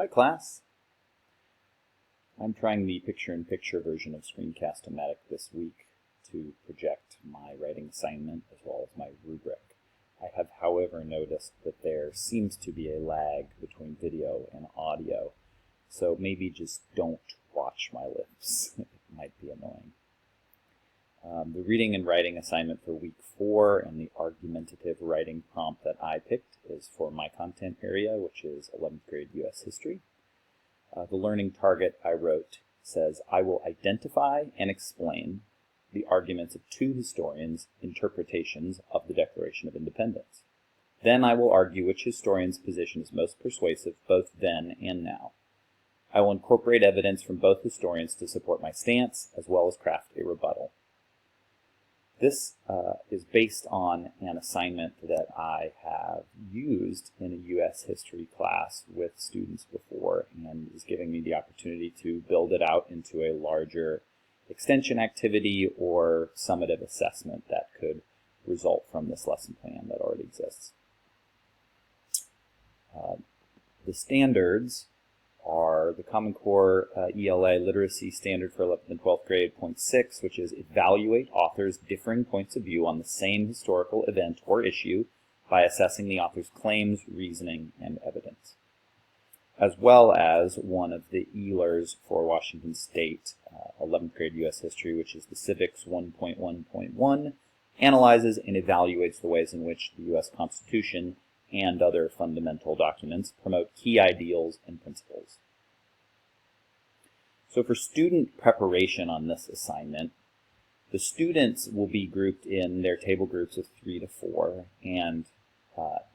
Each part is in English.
Hi class. I'm trying the picture-in-picture version of Screencast-O-Matic this week to project my writing assignment as well as my rubric. I have, however, noticed that there seems to be a lag between video and audio, so maybe just don't watch my lips. It might be annoying. The reading and writing assignment for week 4 and the argumentative writing prompt that I picked is for my content area, which is 11th grade U.S. history. The learning target I wrote says, I will identify and explain the arguments of 2 historians' interpretations of the Declaration of Independence. Then I will argue which historian's position is most persuasive both then and now. I will incorporate evidence from both historians to support my stance, as well as craft a rebuttal. This is based on an assignment that I have used in a U.S. history class with students before, and is giving me the opportunity to build it out into a larger extension activity or summative assessment that could result from this lesson plan that already exists. The standards are the Common Core ELA Literacy Standard for 11th and 12th grade, point 6, which is evaluate authors' differing points of view on the same historical event or issue by assessing the author's claims, reasoning, and evidence. As well as one of the ELAs for Washington State, 11th grade U.S. history, which is the Civics 1.1.1, analyzes and evaluates the ways in which the U.S. Constitution and other fundamental documents promote key ideals and principles. So for student preparation on this assignment, the students will be grouped in their table groups of 3 to 4, and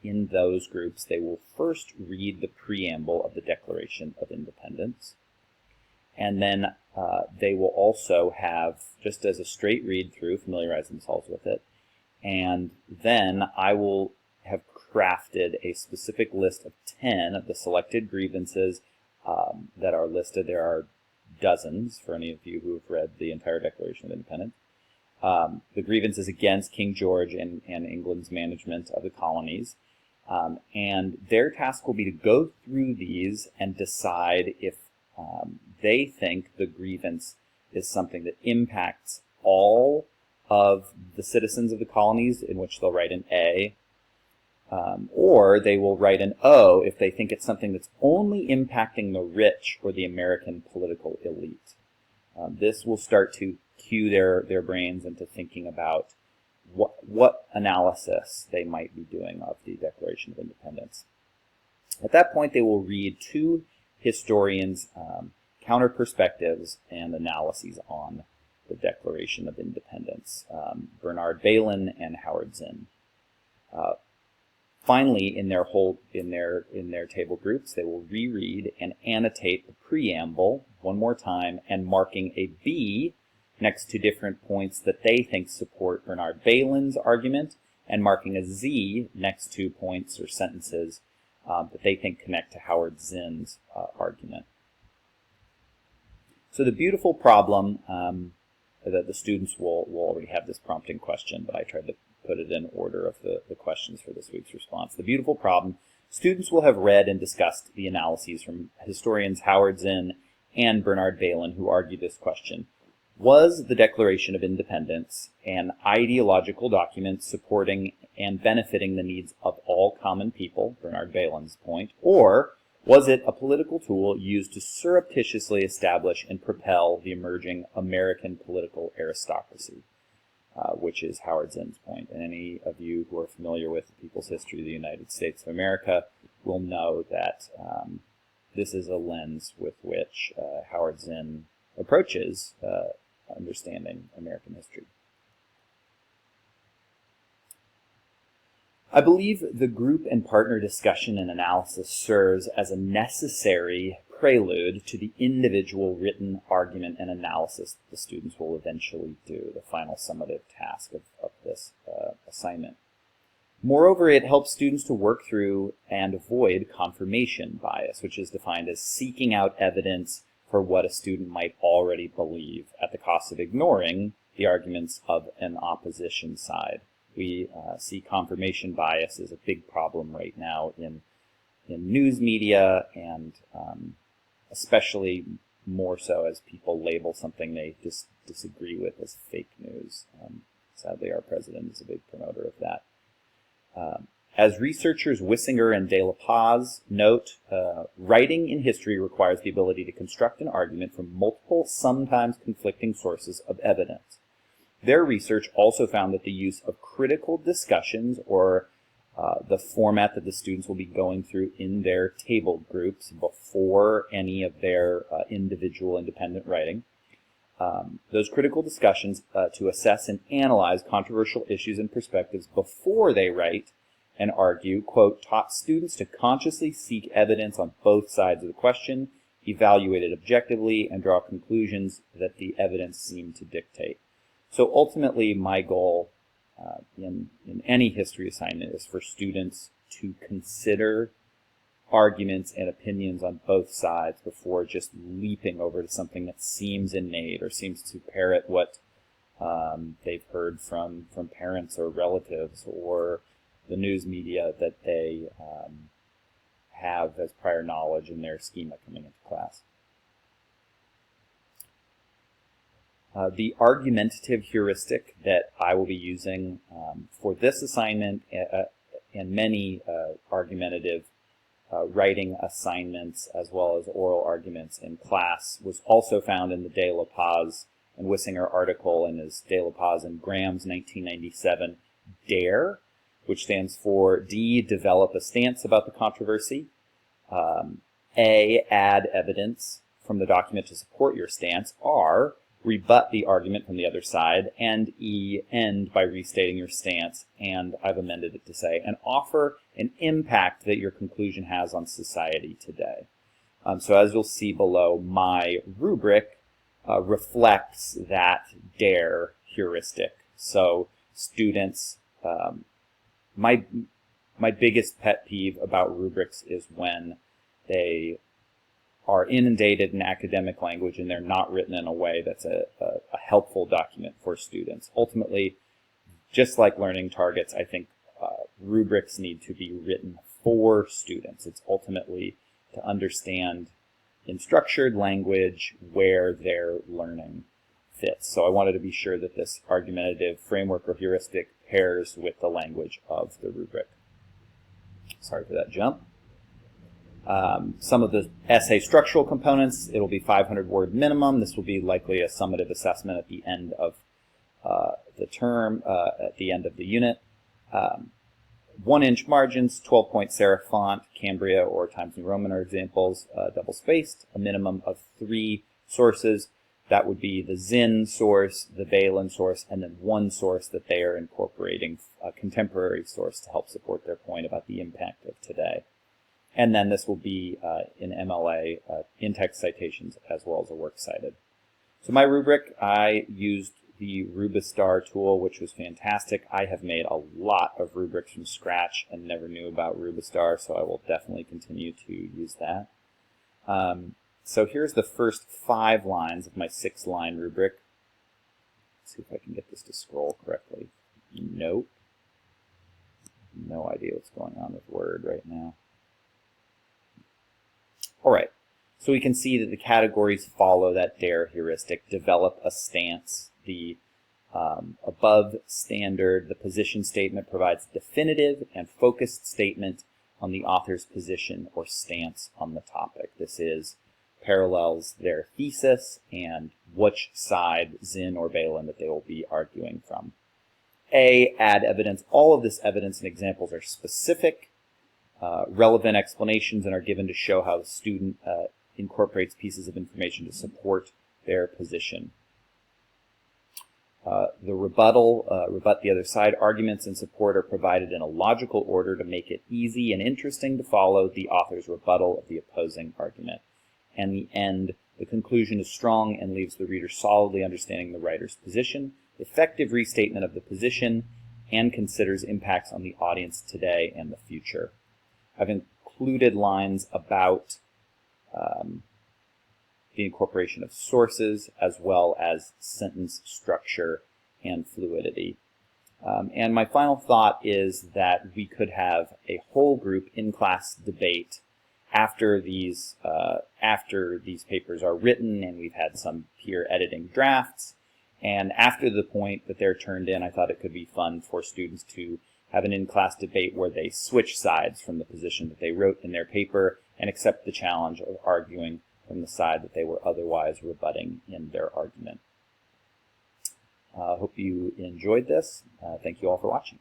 in those groups they will first read the preamble of the Declaration of Independence, and then they will also have, just as a straight read through, familiarize themselves with it, and then I will have crafted a specific list of 10 of the selected grievances that are listed. There are dozens for any of you who have read the entire Declaration of Independence. The grievances against King George and England's management of the colonies. And their task will be to go through these and decide if they think the grievance is something that impacts all of the citizens of the colonies, in which they'll write an A, or they will write an O if they think it's something that's only impacting the rich or the American political elite. This will start to cue their brains into thinking about what analysis they might be doing of the Declaration of Independence. At that point, they will read 2 historians' counter perspectives and analyses on the Declaration of Independence, Bernard Bailyn and Howard Zinn. Finally, in their table groups, they will reread and annotate the preamble one more time, and marking a B next to different points that they think support Bernard Bailyn's argument, and marking a Z next to points or sentences that they think connect to Howard Zinn's argument. So the beautiful problem that the students will already have this prompting question, but I tried to put it in order of the questions for this week's response. The beautiful problem: students will have read and discussed the analyses from historians Howard Zinn and Bernard Bailyn, who argued this question. Was the Declaration of Independence an ideological document supporting and benefiting the needs of all common people, Bernard Bailyn's point, or was it a political tool used to surreptitiously establish and propel the emerging American political aristocracy, which is Howard Zinn's point? And any of you who are familiar with the people's history of the United States of America will know that this is a lens with which Howard Zinn approaches understanding American history. I believe the group and partner discussion and analysis serves as a necessary prelude to the individual written argument and analysis that the students will eventually do, the final summative task of this assignment. Moreover, it helps students to work through and avoid confirmation bias, which is defined as seeking out evidence for what a student might already believe at the cost of ignoring the arguments of an opposition side. We see confirmation bias as a big problem right now in in news media, and especially more so as people label something they disagree with as fake news. Sadly, our president is a big promoter of that. As researchers Wissinger and De La Paz note, writing in history requires the ability to construct an argument from multiple, sometimes conflicting sources of evidence. Their research also found that the use of critical discussions, or the format that the students will be going through in their table groups before any of their individual independent writing, those critical discussions to assess and analyze controversial issues and perspectives before they write and argue, quote, taught students to consciously seek evidence on both sides of the question, evaluate it objectively, and draw conclusions that the evidence seemed to dictate. So ultimately, my goal in any history assignment is for students to consider arguments and opinions on both sides before just leaping over to something that seems innate or seems to parrot what they've heard from parents or relatives or the news media that they have as prior knowledge in their schema coming into class. The argumentative heuristic that I will be using for this assignment and many argumentative writing assignments as well as oral arguments in class was also found in the De La Paz and Wissinger article, and is De La Paz and Graham's 1997 DARE, which stands for D, develop a stance about the controversy, A, add evidence from the document to support your stance, R, rebut the argument from the other side, and E, end by restating your stance, and I've amended it to say, and offer an impact that your conclusion has on society today. So as you'll see below, my rubric reflects that DARE heuristic. So students, my biggest pet peeve about rubrics is when they are inundated in academic language and they're not written in a way that's a helpful document for students. Ultimately, just like learning targets, I think rubrics need to be written for students. It's ultimately to understand in structured language where their learning fits. So I wanted to be sure that this argumentative framework or heuristic pairs with the language of the rubric. Sorry for that jump. Some of the essay structural components, it'll be 500-word minimum. This will be likely a summative assessment at the end of the term, at the end of the unit. 1-inch margins, 12-point serif font, Cambria or Times New Roman are examples, double-spaced, a minimum of 3 sources. That would be the Zinn source, the Balin source, and then one source that they are incorporating, a contemporary source to help support their point about the impact of today. And then this will be in MLA, in-text citations as well as a works cited. So my rubric, I used the Rubistar tool, which was fantastic. I have made a lot of rubrics from scratch and never knew about Rubistar, so I will definitely continue to use that. So here's the first 5 lines of my 6-line rubric. Let's see if I can get this to scroll correctly. Nope. No idea what's going on with Word right now. All right, so we can see that the categories follow that DARE heuristic. Develop a stance. The above standard, the position statement provides definitive and focused statement on the author's position or stance on the topic. This parallels their thesis and which side, Zinn or Balin, that they will be arguing from. A, add evidence. All of this evidence and examples are specific, relevant explanations, and are given to show how the student incorporates pieces of information to support their position. The rebuttal, rebut the other side. Arguments in support are provided in a logical order to make it easy and interesting to follow the author's rebuttal of the opposing argument. And the end, the conclusion is strong and leaves the reader solidly understanding the writer's position, effective restatement of the position, and considers impacts on the audience today and the future. I've included lines about the incorporation of sources as well as sentence structure and fluidity. And my final thought is that we could have a whole group in-class debate after these papers are written and we've had some peer editing drafts. And after the point that they're turned in, I thought it could be fun for students to have an in-class debate where they switch sides from the position that they wrote in their paper and accept the challenge of arguing from the side that they were otherwise rebutting in their argument. I hope you enjoyed this. Thank you all for watching.